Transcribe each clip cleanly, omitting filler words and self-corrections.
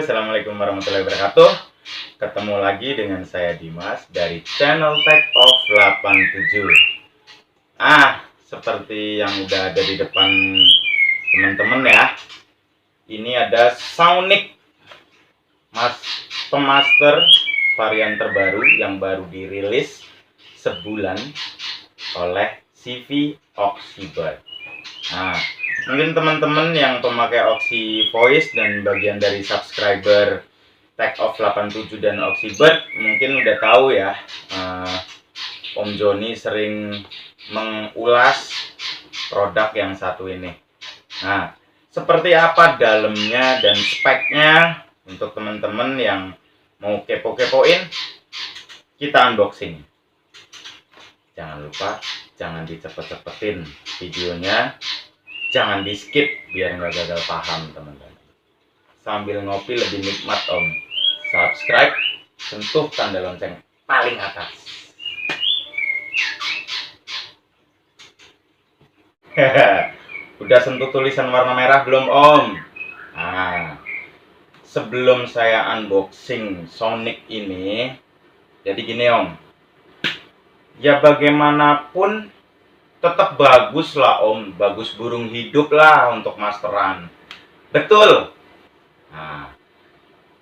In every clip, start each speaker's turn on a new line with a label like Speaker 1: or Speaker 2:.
Speaker 1: Assalamualaikum warahmatullahi wabarakatuh. Ketemu lagi dengan saya Dimas dari channel Tech of 87. Seperti yang udah ada di depan teman-teman ya. Ini ada Sonic Pemaster varian terbaru yang baru dirilis sebulan oleh CV Oxybird. Mungkin teman-teman yang pemakai Oxy Voice dan bagian dari subscriber Tech of 87 dan Oxybird mungkin udah tahu ya, Om Joni sering mengulas produk yang satu ini. Seperti apa dalamnya dan speknya untuk teman-teman yang mau kepo-kepoin, kita unboxing. Jangan lupa, jangan dicepet-cepetin videonya, jangan di skip biar nggak gagal paham teman-teman. Sambil ngopi lebih nikmat Om. Subscribe, sentuh tanda lonceng paling atas. Udah sentuh tulisan warna merah belum Om? Sebelum saya unboxing Sonic ini, jadi gini Om, ya bagaimanapun tetap bagus lah Om, bagus burung hidup lah untuk masteran. Betul.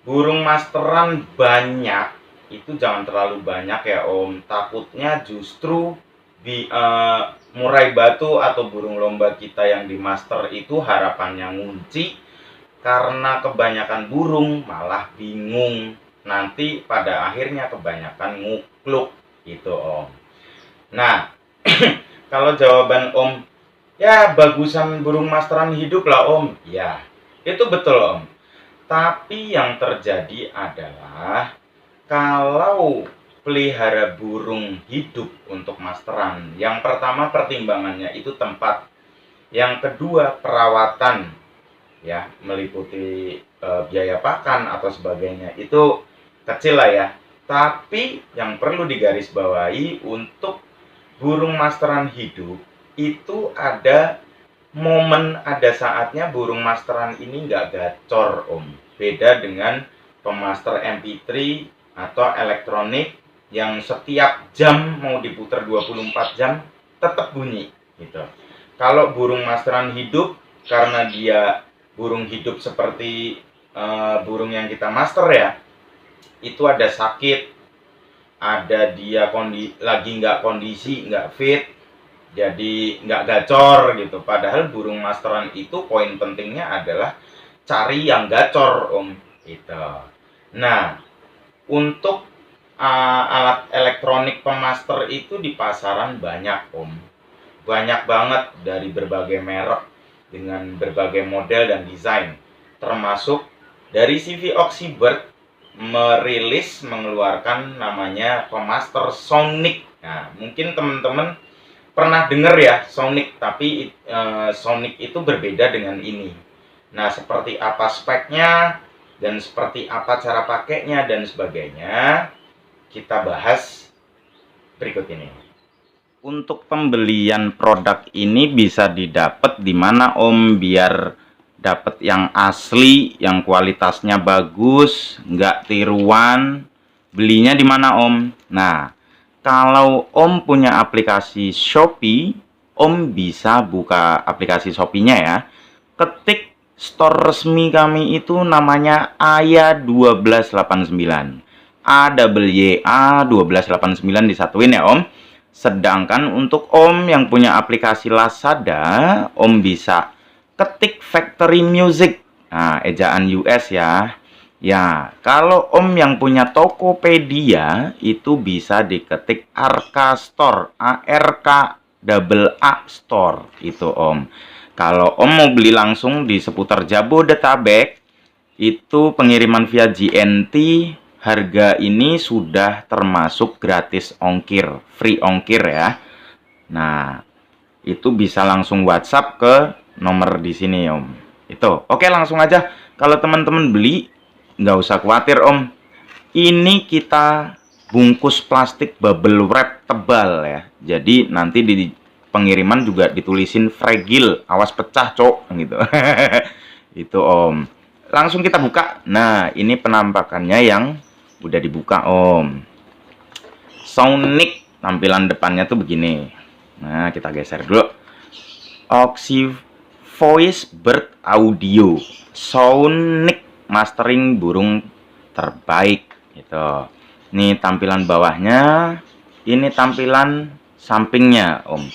Speaker 1: Burung masteran banyak, itu jangan terlalu banyak ya Om. Takutnya justru di murai batu atau burung lomba kita yang di master itu harapannya ngunci, karena kebanyakan burung malah bingung. Nanti pada akhirnya kebanyakan ngukluk gitu Om. Kalau jawaban Om, ya bagusan burung masteran hidup lah Om. Ya, itu betul Om. Tapi yang terjadi adalah kalau pelihara burung hidup untuk masteran, yang pertama pertimbangannya itu tempat. Yang kedua perawatan, ya meliputi biaya pakan atau sebagainya. Itu kecil lah ya. Tapi yang perlu digarisbawahi untuk burung masteran hidup itu ada momen, ada saatnya burung masteran ini nggak gacor Om. Beda dengan pemaster MP3 atau elektronik yang setiap jam mau diputar 24 jam tetap bunyi gitu. Kalau burung masteran hidup, karena dia burung hidup seperti burung yang kita master ya, itu ada sakit, ada dia lagi nggak kondisi, nggak fit, jadi nggak gacor gitu. Padahal burung masteran itu poin pentingnya adalah cari yang gacor Om gitu. Untuk alat elektronik pemaster itu di pasaran banyak Om, banyak banget dari berbagai merek dengan berbagai model dan desain, termasuk dari CV Oxybird mengeluarkan namanya pemaster Sonic. Mungkin teman-teman pernah dengar ya Sonic, tapi Sonic itu berbeda dengan ini. Seperti apa speknya dan seperti apa cara pakainya dan sebagainya, kita bahas berikut ini. Untuk pembelian produk ini bisa didapat di mana Om, biar dapat yang asli, yang kualitasnya bagus, nggak tiruan? Belinya di mana Om? Kalau Om punya aplikasi Shopee, Om bisa buka aplikasi Shopee-nya ya. Ketik store resmi kami itu namanya AYA1289. AYA1289 disatuin ya Om. Sedangkan untuk Om yang punya aplikasi Lazada, Om bisa ketik Factory Music. Ejaan US ya. Ya, kalau Om yang punya Tokopedia itu bisa diketik Arka Store, ARKAA Store itu Om. Kalau Om mau beli langsung di seputar Jabodetabek, itu pengiriman via GNT, harga ini sudah termasuk gratis ongkir, free ongkir ya. Itu bisa langsung WhatsApp ke nomor di sini Om. Itu. Oke, langsung aja. Kalau teman-teman beli, nggak usah khawatir Om, ini kita bungkus plastik bubble wrap tebal ya. Jadi nanti di pengiriman juga ditulisin fragile, awas pecah cok gitu. Itu Om. langsung kita buka. Nah, ini penampakannya yang udah dibuka Om. Sonic tampilan depannya tuh begini. Nah, kita geser dulu. Oxy Voice Bird Audio Sonic mastering burung terbaik gitu. Ini tampilan bawahnya, ini tampilan sampingnya Om.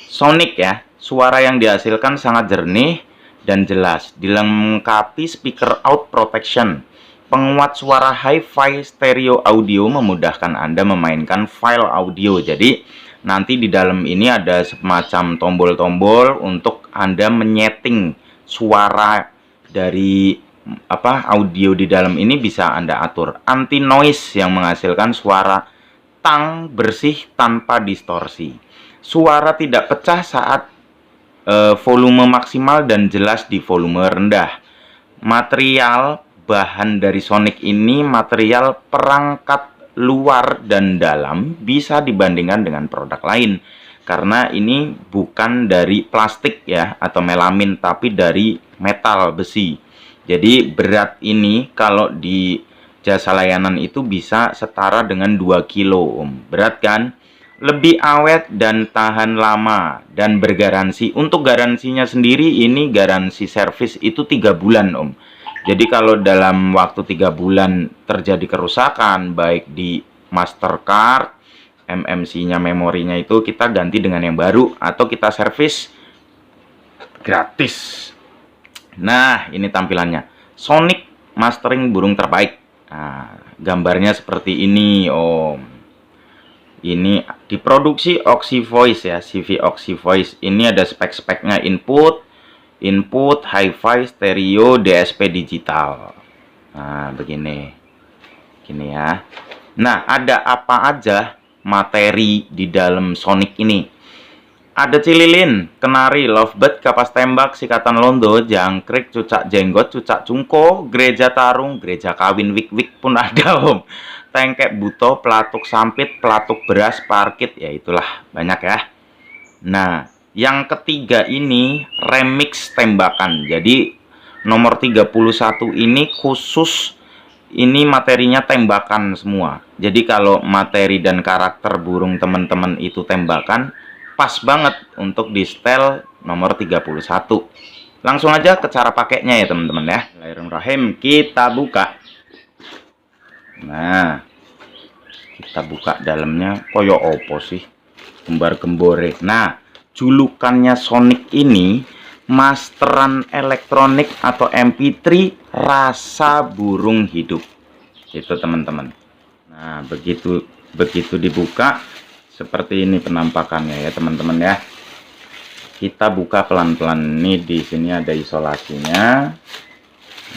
Speaker 1: Sonic ya, suara yang dihasilkan sangat jernih dan jelas, dilengkapi speaker out protection, penguat suara hi-fi stereo audio memudahkan Anda memainkan file audio. Jadi nanti di dalam ini ada semacam tombol-tombol untuk Anda menyeting suara dari audio di dalam ini, bisa Anda atur. Anti noise yang menghasilkan suara tang bersih tanpa distorsi. Suara tidak pecah saat volume maksimal dan jelas di volume rendah. Material bahan dari Sonic ini material perangkat luar dan dalam, bisa dibandingkan dengan produk lain karena ini bukan dari plastik ya atau melamin, tapi dari metal besi. Jadi berat ini kalau di jasa layanan itu bisa setara dengan 2 kilo Om. Berat kan? Lebih awet dan tahan lama dan bergaransi. Untuk garansinya sendiri, ini garansi servis itu 3 bulan Om. Jadi kalau dalam waktu 3 bulan terjadi kerusakan baik di Mastercard, MMC-nya, memorinya itu kita ganti dengan yang baru atau kita servis gratis. Nah, ini tampilannya. Sonic mastering burung terbaik. Nah, gambarnya seperti ini Om. Ini diproduksi Oxy Voice ya, CV Oxy Voice. Ini ada spek-speknya, input, hi-fi, stereo, DSP digital. Nah, begini. Gini ya. Nah, ada apa aja materi di dalam Sonic ini? Ada cililin, kenari, lovebird, kapas tembak, sikatan londo, jangkrik, cucak jenggot, cucak cungko, gereja tarung, gereja kawin, wik-wik pun ada Om. Tengkek buto, pelatuk sampit, pelatuk beras, parkit, ya itulah banyak ya. Nah, yang ketiga ini remix tembakan. Jadi nomor 31 ini khusus, ini materinya tembakan semua. Jadi kalau materi dan karakter burung teman-teman itu tembakan, pas banget untuk di setel nomor 31. Langsung aja ke cara pakainya ya teman-teman ya. Bismillahirrahmanirrahim, kita buka. Nah, kita buka dalamnya. Koyo opo sih, gembar-gembore. Nah, julukannya Sonic ini masteran elektronik atau MP3 rasa burung hidup. Itu teman-teman. Nah, begitu dibuka seperti ini penampakannya ya teman-teman ya. Kita buka pelan-pelan. Ini di sini ada isolasinya.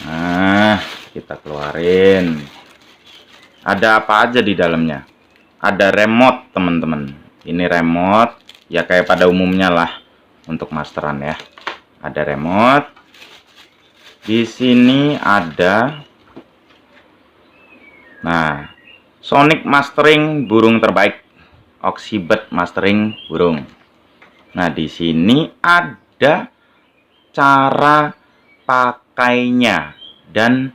Speaker 1: Nah, kita keluarin. Ada apa aja di dalamnya? Ada remote teman-teman. Ini remote ya kayak pada umumnya lah untuk masteran ya. Ada remote. Di sini ada, nah, Sonic mastering burung terbaik, Oxybird mastering burung. Nah, di sini ada cara pakainya dan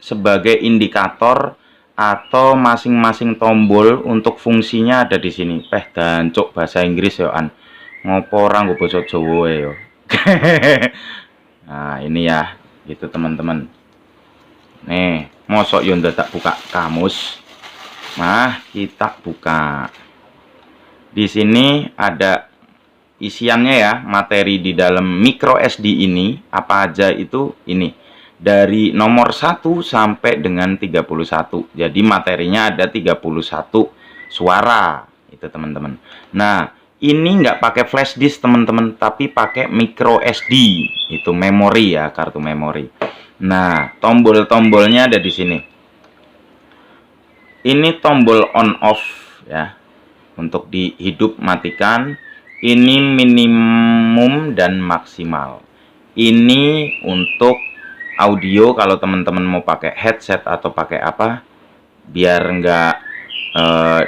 Speaker 1: sebagai indikator atau masing-masing tombol untuk fungsinya ada di sini. Dan cok bahasa Inggris ya an. Ngopo orang gue basa Jawa ya. Nah, ini ya, gitu teman-teman. Nih, mosok yo tak buka kamus. Nah, kita buka. Di sini ada isiannya ya, materi di dalam micro SD ini apa aja itu ini. Dari nomor 1 sampai dengan 31. Jadi materinya ada 31 suara itu teman-teman. Nah, ini nggak pakai flash disk teman-teman, tapi pakai micro SD. Itu memori ya, kartu memori. Nah, tombol-tombolnya ada di sini. Ini tombol on off ya, untuk dihidup matikan. Ini minimum dan maksimal. Ini untuk audio kalau teman-teman mau pakai headset atau pakai apa, biar nggak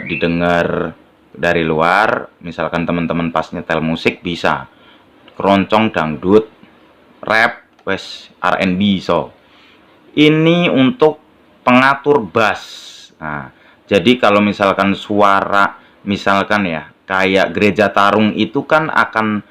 Speaker 1: didengar dari luar. Misalkan teman-teman pas nyetel musik bisa keroncong dangdut rap, wes R&B so. Ini untuk pengatur bass. Nah, jadi kalau misalkan suara misalkan ya kayak Gereja Tarung itu kan akan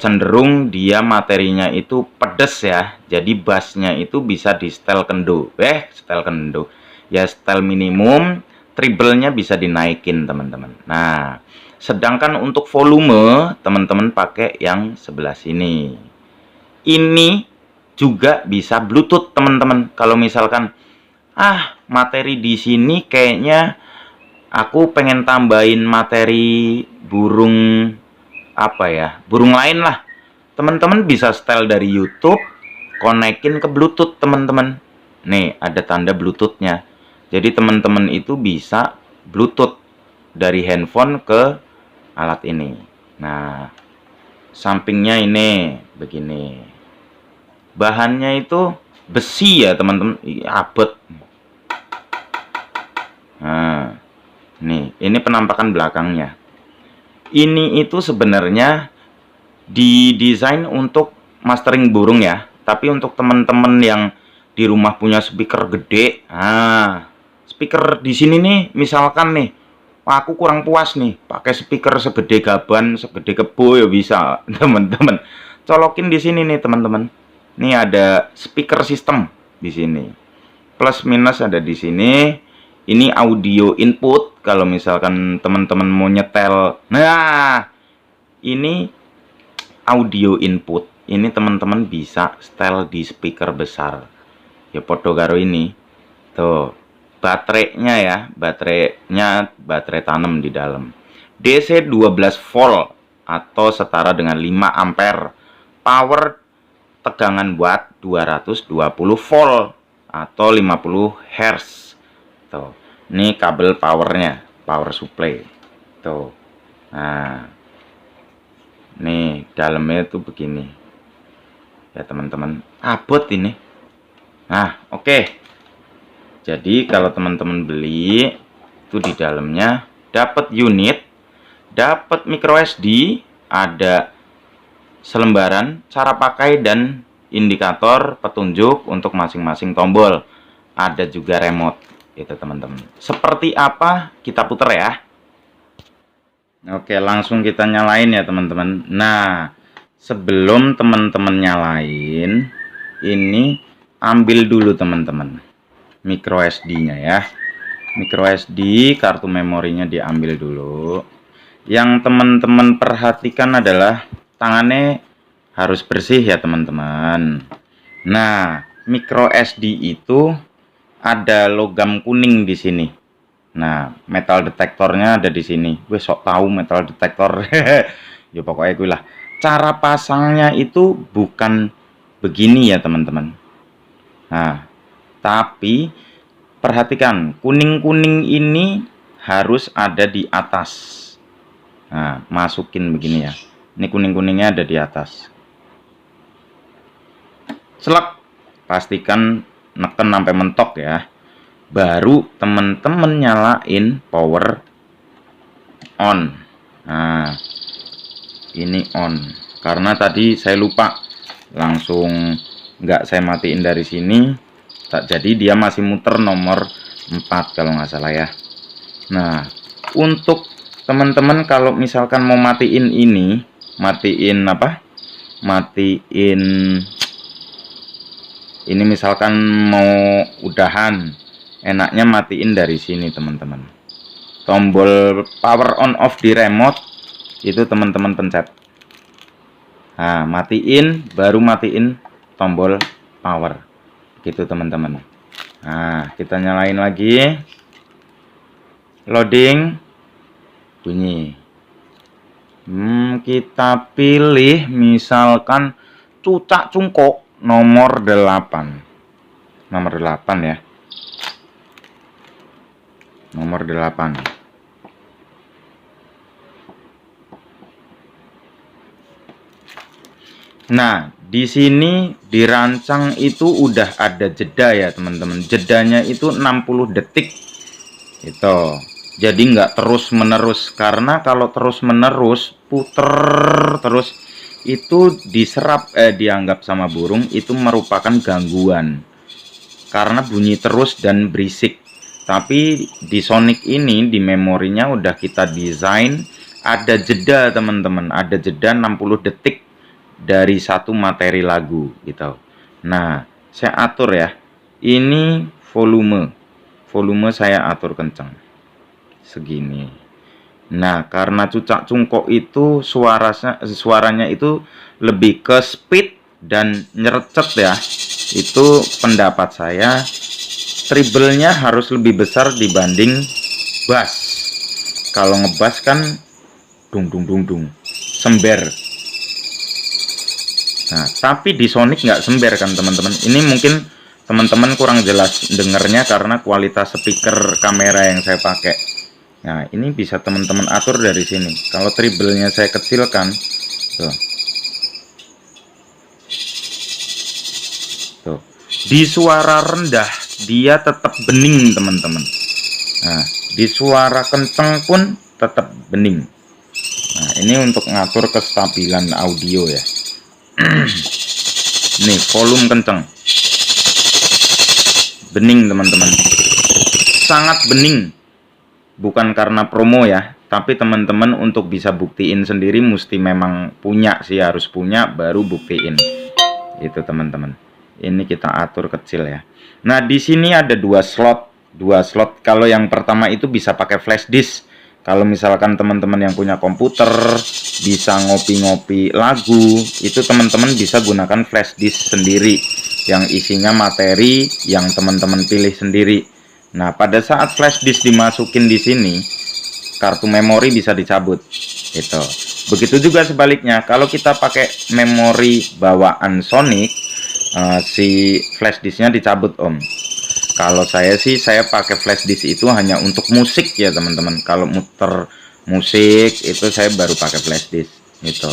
Speaker 1: cenderung dia materinya itu pedes ya. Jadi bassnya itu bisa di setel kendo. Setel kendo. Ya setel minimum, treble-nya bisa dinaikin teman-teman. Nah, sedangkan untuk volume teman-teman pakai yang sebelah sini. Ini juga bisa Bluetooth teman-teman. Kalau misalkan materi di sini kayaknya aku pengen tambahin materi burung apa ya, burung lain lah. Teman-teman bisa setel dari YouTube, konekin ke Bluetooth teman-teman. Nih ada tanda Bluetoothnya. Jadi teman-teman itu bisa Bluetooth dari handphone ke alat ini. Nah, sampingnya ini begini. Bahannya itu besi ya teman-teman, abet. Nah, ini penampakan belakangnya. Ini itu sebenarnya didesain untuk mastering burung ya, tapi untuk teman-teman yang di rumah punya speaker gede, speaker di sini nih, misalkan nih, aku kurang puas nih, pakai speaker segede gaban, segede kebo ya bisa, teman-teman. Colokin di sini nih teman-teman. Ini ada speaker system di sini. Plus minus ada di sini. Ini audio input kalau misalkan teman-teman mau nyetel. Nah, ini audio input. Ini teman-teman bisa setel di speaker besar. Ya podo karo ini. Tuh, baterainya ya, baterai tanam di dalam. DC 12 volt atau setara dengan 5 ampere. Power tegangan watt 220 volt atau 50 Hz. Tuh, ini kabel powernya, power supply. Tuh. Nah, nih dalamnya tuh begini. Ya teman-teman, abot ini. Nah, oke. Jadi kalau teman-teman beli itu di dalamnya dapat unit, dapat micro SD, ada selembaran cara pakai dan indikator petunjuk untuk masing-masing tombol. Ada juga remote itu teman-teman. Seperti apa kita puter ya. Oke, langsung kita nyalain ya teman-teman. Nah, sebelum teman-teman nyalain, ini ambil dulu teman-teman micro SD-nya ya. Micro SD, kartu memorinya diambil dulu. Yang teman-teman perhatikan adalah tangannya harus bersih ya teman-teman. Nah, micro SD itu ada logam kuning di sini. Nah, metal detektornya ada di sini. Gue sok tahu metal detektor. Ya pokoknya gue lah. Cara pasangnya itu bukan begini ya teman-teman. Nah, tapi perhatikan kuning-kuning ini harus ada di atas. Nah, masukin begini ya. Ini kuning-kuningnya ada di atas. Selak, pastikan neken sampai mentok ya. Baru teman-teman nyalain power on. Nah, ini on. Karena tadi saya lupa, langsung nggak saya matiin dari sini. Jadi dia masih muter nomor 4 kalau nggak salah ya. Nah, untuk teman-teman kalau misalkan mau matiin ini, matiin apa? Matiin ini misalkan mau udahan, enaknya matiin dari sini teman-teman. Tombol power on off di remote itu teman-teman pencet. Nah, matiin, baru matiin tombol power. Gitu teman-teman. Nah, kita nyalain lagi. Loading. Bunyi. Kita pilih misalkan cucak cungkok nomor 8. Nomor 8 ya. Nomor 8. Nah, di sini dirancang itu udah ada jeda ya teman-teman. Jedanya itu 60 detik. Itu. Jadi nggak terus menerus, karena kalau terus menerus puter terus itu dianggap sama burung itu merupakan gangguan karena bunyi terus dan berisik. Tapi di Sonic ini, di memorinya udah kita desain ada jeda teman-teman, ada jeda 60 detik dari satu materi lagu gitu. Nah, saya atur ya. Ini volume saya atur kencang segini. Nah, karena cucak cungkok itu suaranya itu lebih ke speed dan nyerecet ya. Itu pendapat saya, treble-nya harus lebih besar dibanding bass. Kalau ngebass kan dung dung dung dung, sember. Nah, tapi di Sonic nggak sember kan teman-teman. Ini mungkin teman-teman kurang jelas dengernya karena kualitas speaker kamera yang saya pakai. Nah, ini bisa teman-teman atur dari sini. Kalau treble-nya saya kecilkan, tuh. Tuh. Di suara rendah dia tetap bening, teman-teman. Nah, di suara kenceng pun tetap bening. Nah, ini untuk ngatur kestabilan audio ya. Nih, volume kenceng. Bening, teman-teman. Sangat bening. Bukan karena promo ya, tapi teman-teman untuk bisa buktiin sendiri mesti memang punya sih, harus punya baru buktiin. Itu teman-teman. Ini kita atur kecil ya. Nah, di sini ada dua slot. Kalau yang pertama itu bisa pakai flash disk. Kalau misalkan teman-teman yang punya komputer bisa ngopi-ngopi lagu, itu teman-teman bisa gunakan flash disk sendiri yang isinya materi yang teman-teman pilih sendiri. Nah, pada saat flash disk dimasukin di sini, kartu memori bisa dicabut. Gitu. Begitu juga sebaliknya, kalau kita pakai memori bawaan Sonic, si flash disknya dicabut om. Kalau saya sih, saya pakai flash disk itu hanya untuk musik ya teman-teman. Kalau muter musik itu saya baru pakai flash disk gitu.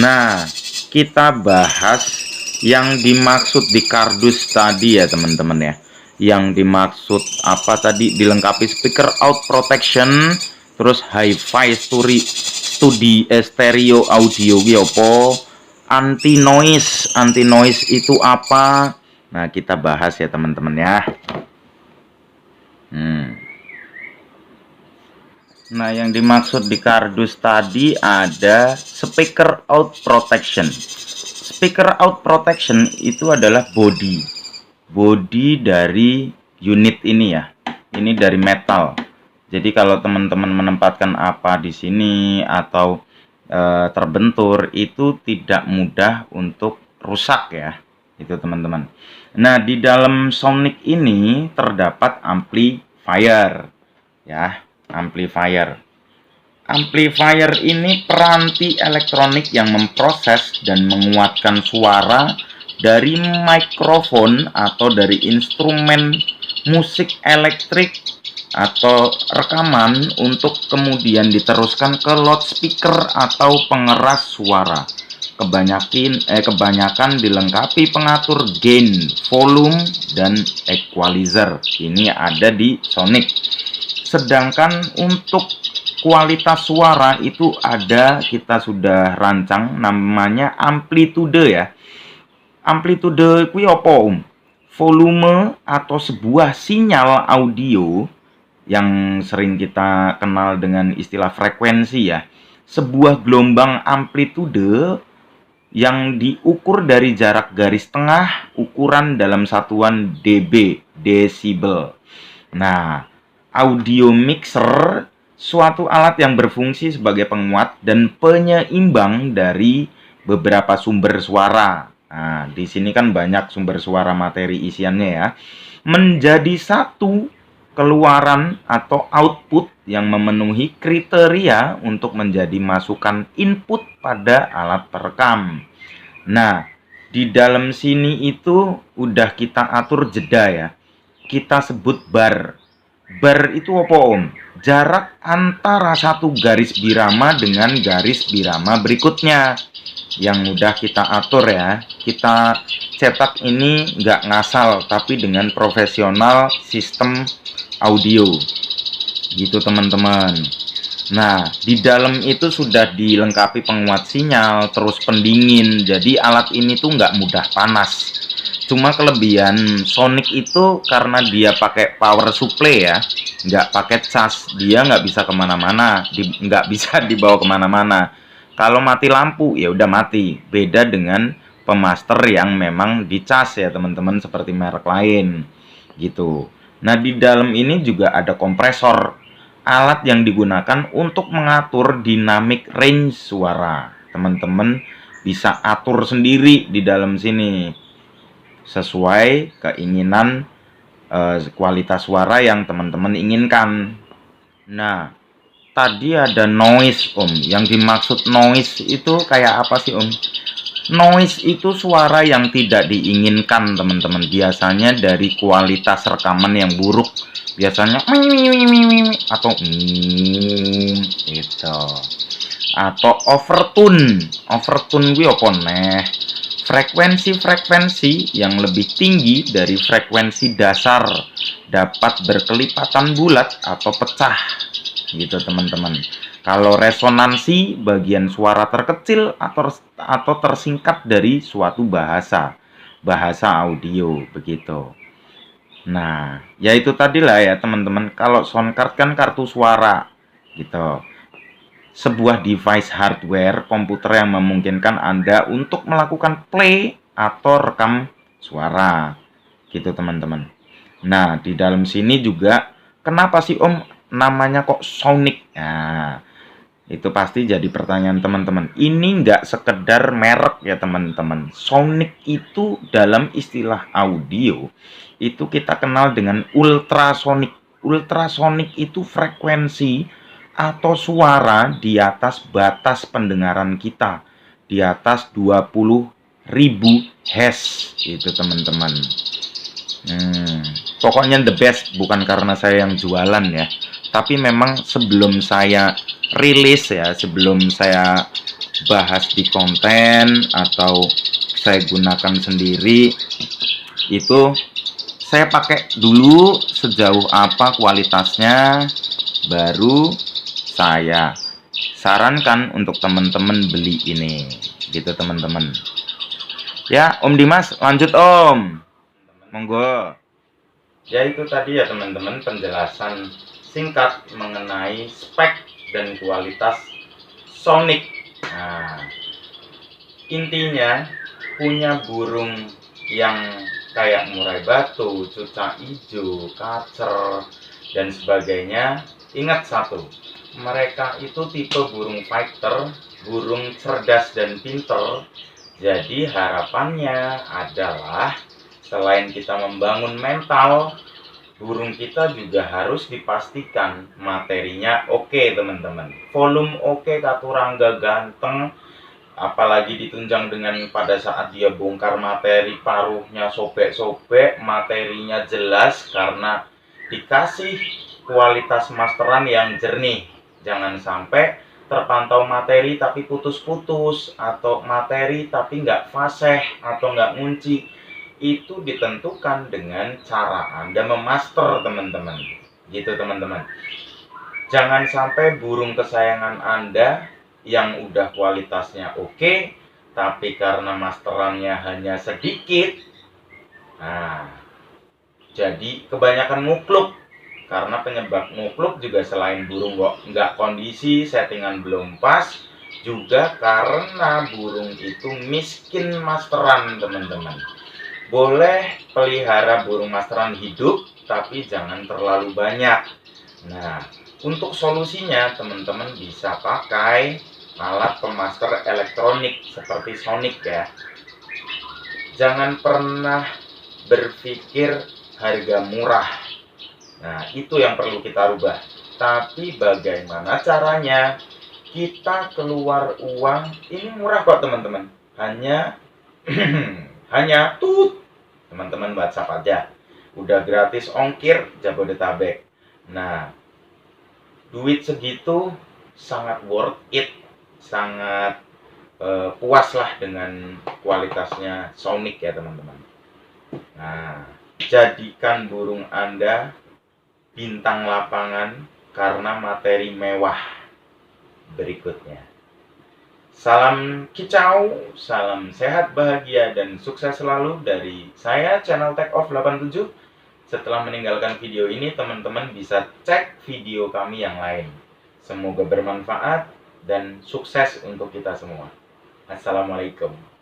Speaker 1: Nah, kita bahas yang dimaksud di kardus tadi ya teman-teman ya. Yang dimaksud apa tadi, dilengkapi speaker out protection, terus hi-fi stereo audio apa, anti noise itu apa. Nah, kita bahas ya teman-teman ya. Nah, yang dimaksud di kardus tadi ada speaker out protection. Speaker out protection itu adalah body dari unit ini ya. Ini dari metal. Jadi kalau teman-teman menempatkan apa di sini atau terbentur, itu tidak mudah untuk rusak ya. Itu teman-teman. Nah, di dalam Sonic ini terdapat amplifier ya, amplifier. Amplifier ini peranti elektronik yang memproses dan menguatkan suara dari mikrofon atau dari instrumen musik elektrik atau rekaman untuk kemudian diteruskan ke loudspeaker atau pengeras suara. Kebanyakan dilengkapi pengatur gain, volume, dan equalizer. Ini ada di Sonic. Sedangkan untuk kualitas suara itu ada, kita sudah rancang namanya amplitude ya. Amplitude kuwi apa volume atau sebuah sinyal audio yang sering kita kenal dengan istilah frekuensi ya. Sebuah gelombang amplitude yang diukur dari jarak garis tengah, ukuran dalam satuan dB, desibel. Nah, audio mixer suatu alat yang berfungsi sebagai penguat dan penyeimbang dari beberapa sumber suara. Nah, di sini kan banyak sumber suara materi isiannya ya. Menjadi satu keluaran atau output yang memenuhi kriteria untuk menjadi masukan input pada alat perekam. Nah, di dalam sini itu udah kita atur jeda ya. Kita sebut bar. Bar itu apa om? Jarak antara satu garis birama dengan garis birama berikutnya. Yang udah kita atur ya. Kita cetak ini nggak ngasal, tapi dengan profesional sistem audio gitu teman-teman. Nah, di dalam itu sudah dilengkapi penguat sinyal, terus pendingin. Jadi alat ini tuh nggak mudah panas. Cuma kelebihan Sonic itu karena dia pakai power supply ya, nggak pakai cas, dia nggak bisa kemana-mana, nggak bisa dibawa kemana-mana. Kalau mati lampu ya udah mati. Beda dengan pemaster yang memang dicas ya teman-teman, seperti merek lain gitu. Nah, di dalam ini juga ada kompresor, alat yang digunakan untuk mengatur dinamik range suara. Teman-teman bisa atur sendiri di dalam sini sesuai keinginan kualitas suara yang teman-teman inginkan. Nah, tadi ada noise Om. Yang dimaksud noise itu kayak apa sih Om? Noise itu suara yang tidak diinginkan teman-teman, biasanya dari kualitas rekaman yang buruk, biasanya atau itu, atau overtune gue apa nih, frekuensi yang lebih tinggi dari frekuensi dasar dapat berkelipatan bulat atau pecah gitu teman-teman. Kalau resonansi bagian suara terkecil atau tersingkat dari suatu bahasa audio begitu. Nah, ya itu tadi lah ya teman-teman. Kalau sound card kan kartu suara gitu. Sebuah device hardware komputer yang memungkinkan Anda untuk melakukan play atau rekam suara gitu teman-teman. Nah, di dalam sini juga kenapa sih Om namanya kok Sonic? Nah, itu pasti jadi pertanyaan teman-teman. Ini nggak sekedar merek ya teman-teman. Sonic itu dalam istilah audio itu kita kenal dengan ultrasonic. Ultrasonic itu frekuensi atau suara di atas batas pendengaran kita, di atas 20.000 Hz itu teman-teman. Pokoknya the best, bukan karena saya yang jualan ya, tapi memang sebelum saya rilis ya, sebelum saya bahas di konten atau saya gunakan sendiri, itu saya pakai dulu sejauh apa kualitasnya, baru saya sarankan untuk teman-teman beli ini gitu teman-teman. Ya Om Dimas, lanjut Om, monggo. Ya itu tadi ya teman-teman, penjelasan singkat mengenai spek dan kualitas Sonic. Nah, intinya punya burung yang kayak murai batu, cucak hijau, kacer, dan sebagainya. Ingat satu, mereka itu tipe burung fighter, burung cerdas dan pinter. Jadi harapannya adalah selain kita membangun mental, burung kita juga harus dipastikan materinya oke teman-teman. Volume oke, katurangga ganteng, apalagi ditunjang dengan pada saat dia bongkar materi paruhnya sobek-sobek, materinya jelas karena dikasih kualitas masteran yang jernih. Jangan sampai terpantau materi tapi putus-putus, atau materi tapi nggak fasih atau nggak ngunci. Itu ditentukan dengan cara Anda memaster teman-teman, gitu teman-teman. Jangan sampai burung kesayangan Anda yang udah kualitasnya oke, tapi karena masterannya hanya sedikit, nah jadi kebanyakan ngukluk. Karena penyebab ngukluk juga selain burung nggak kondisi, settingan belum pas, juga karena burung itu miskin masteran teman-teman. Boleh pelihara burung masteran hidup, tapi jangan terlalu banyak. Nah, untuk solusinya teman-teman bisa pakai alat pemaster elektronik seperti Sonic ya. Jangan pernah berpikir harga murah. Nah, itu yang perlu kita rubah. Tapi bagaimana caranya? Kita keluar uang, ini murah kok teman-teman. Hanya hanya teman-teman WhatsApp aja. Udah gratis ongkir Jabodetabek. Nah, duit segitu sangat worth it, sangat puas lah dengan kualitasnya Sonic ya teman-teman. Nah, jadikan burung Anda bintang lapangan karena materi mewah. berikutnya. Salam kicau, salam sehat, bahagia, dan sukses selalu dari saya, channel Tech Off 87. Setelah meninggalkan video ini, teman-teman bisa cek video kami yang lain. Semoga bermanfaat dan sukses untuk kita semua. Assalamualaikum.